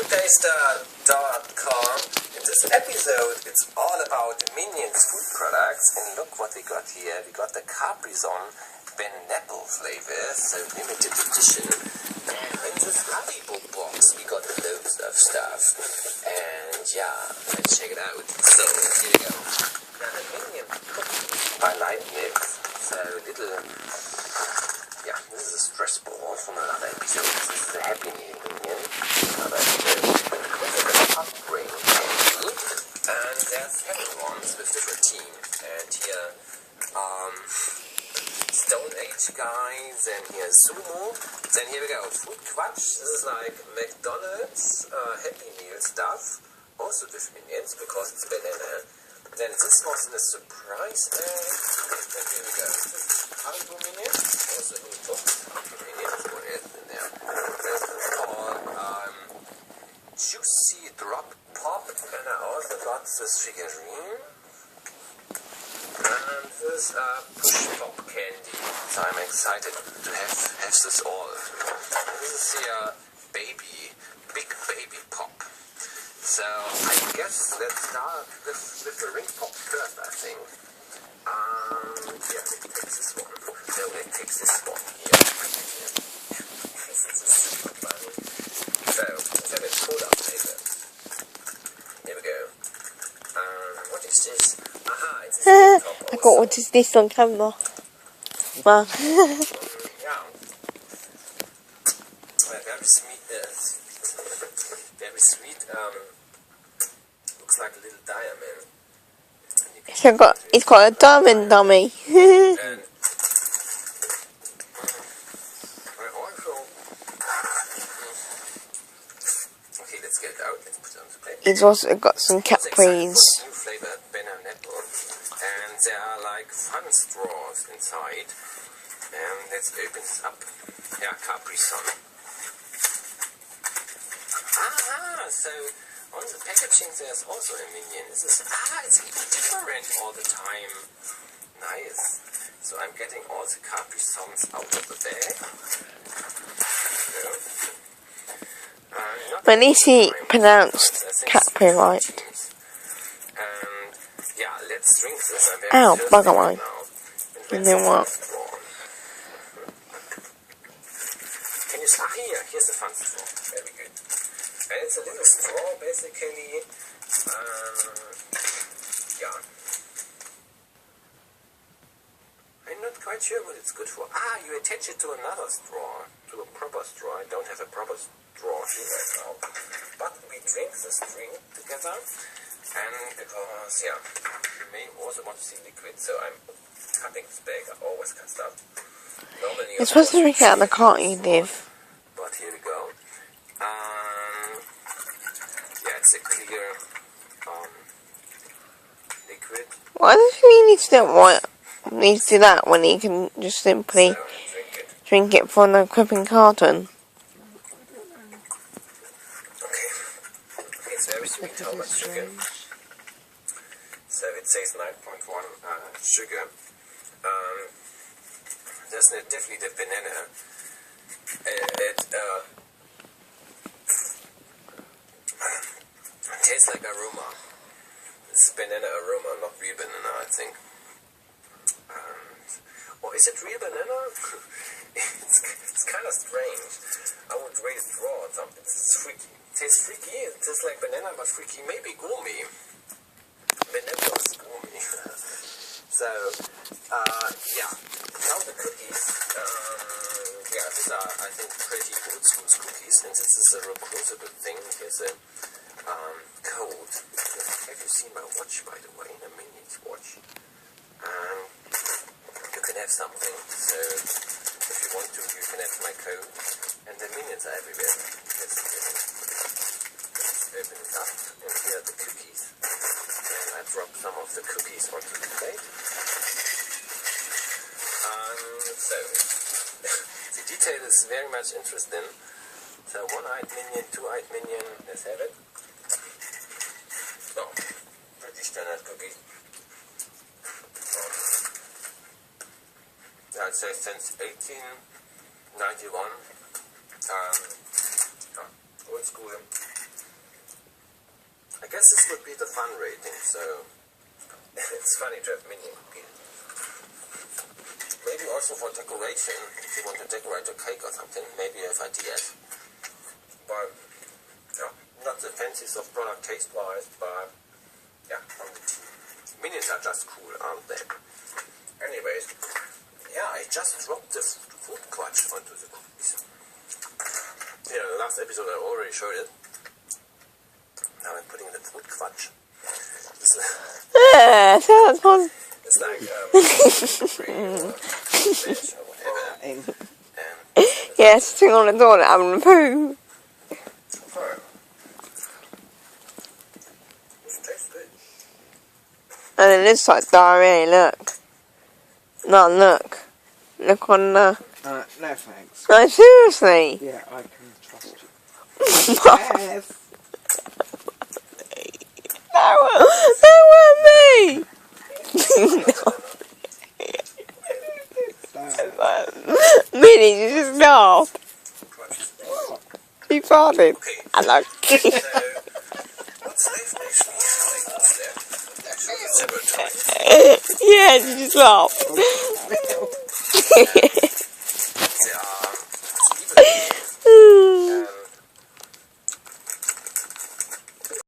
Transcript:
foodtaster.com. In this episode, it's all about Minions food products, and look what we got here. We got the Capri Sun Ben Apple flavor, so limited edition. And in this Haribo box, we got loads of stuff. And yeah, let's check it out. So here we go. Now the Minion cookie by Leibniz. So little. Yeah, this is a stress ball from another episode. This is a Happy Meal Minion. Another episode. This is an upgrade candy. And there's several ones with different teams. And here, Stone Age guys, and here's Sumo. Then here we go. Food Quatsch. This is like McDonald's Happy Meal stuff. Also with Minions because it's banana. Then this was in a surprise egg. Then here we go. Haribo Minions. Also in the box. Minions. What is in there? This is called Juicy Drop Pop. And I also got this figurine. And this Push Pop candy. So I'm excited to have this all. This is here baby, big baby pop. So I guess let's start with the ring pop first, I think. Yeah, let's take this one. No, let's take this one here. This is super funny. So let's have a cola flavor. Here we go. What is this? Aha, it's a top. I got what is this on camera. Wow. Yeah. Very sweet. Very sweet. Looks like a little diamond. It's got a diamond dummy. And I also. Okay, let's get it out. Let's put it on the plate. It's also got some Capris. New flavored banana apple, and there are like fun straws inside. And let's open this up. Yeah, Capri Sun. So on the packaging there's also a Minion. This is it's even different all the time. Nice. So I'm getting all the Capri Suns out of the bag. At least he pronounced Capri right. And yeah, let's drink this. I'm very Ow, thirsty bugger right mine. now. And then what? Can you start here? Here's the fun straw. Very good. And it's a little straw, basically. Yeah. I'm not quite sure what it's good for. You attach it to another straw, to a proper straw. I don't have a proper straw here right now. But we drink this drink together. And because, yeah, you may also want to see liquid, so I'm cutting this bag. I always cut stuff. Normally, You're supposed to drink it out of the cart you live. But here we go. Yeah, it's a clear liquid. Why does he need to do that when he can just simply drink it from the equipping carton? Okay. It's very sweet. How much sugar? So it says 9.1 sugar. There's definitely the banana. It tastes like aroma. It's banana aroma, not real banana, I think. Or is it real banana? it's kind of strange. I would rate it raw or something. It's freaky. It tastes freaky. It tastes like banana, but freaky. Maybe gourmet. Banana is gourmet. So, yeah. Now the cookies. Yeah, these are, I think, pretty old school cookies, since this is a reclosable thing. Here's a code. Have you seen my watch, by the way? A Minions watch. You can have something. So, if you want to, you can have my code. And the Minions are everywhere. Let's open it up. And here are the cookies. And I drop some of the cookies onto the plate. So, the detail is very much interesting. So, one-eyed Minion, two-eyed Minion, let's have it. Oh, pretty standard cookie. Yeah, it says since 1891. Old school. I guess this would be the fun rating, so it's funny to have minion cookie. Maybe also for decoration, if you want to decorate a cake or something, maybe you have ideas. But yeah, not the fanciest of product taste-wise, but yeah, minions are just cool, aren't they? Anyways, yeah, I just dropped the food quatch onto the cookies. Yeah, in the last episode I already showed it. Now I'm putting the food quatch. Sounds fun. It's like fish or whatever. Yeah, sitting on the toilet having a poo. This tastes good. And it looks like diarrhea, look. No, look. Look on the... No thanks. No, seriously. Yeah, I can trust you. Yes. That weren't me. Minnie, you just laughed. She farted. Okay. I like it. So, what's left actually? What's left? Actually, it's about time. Yeah, she just laughed.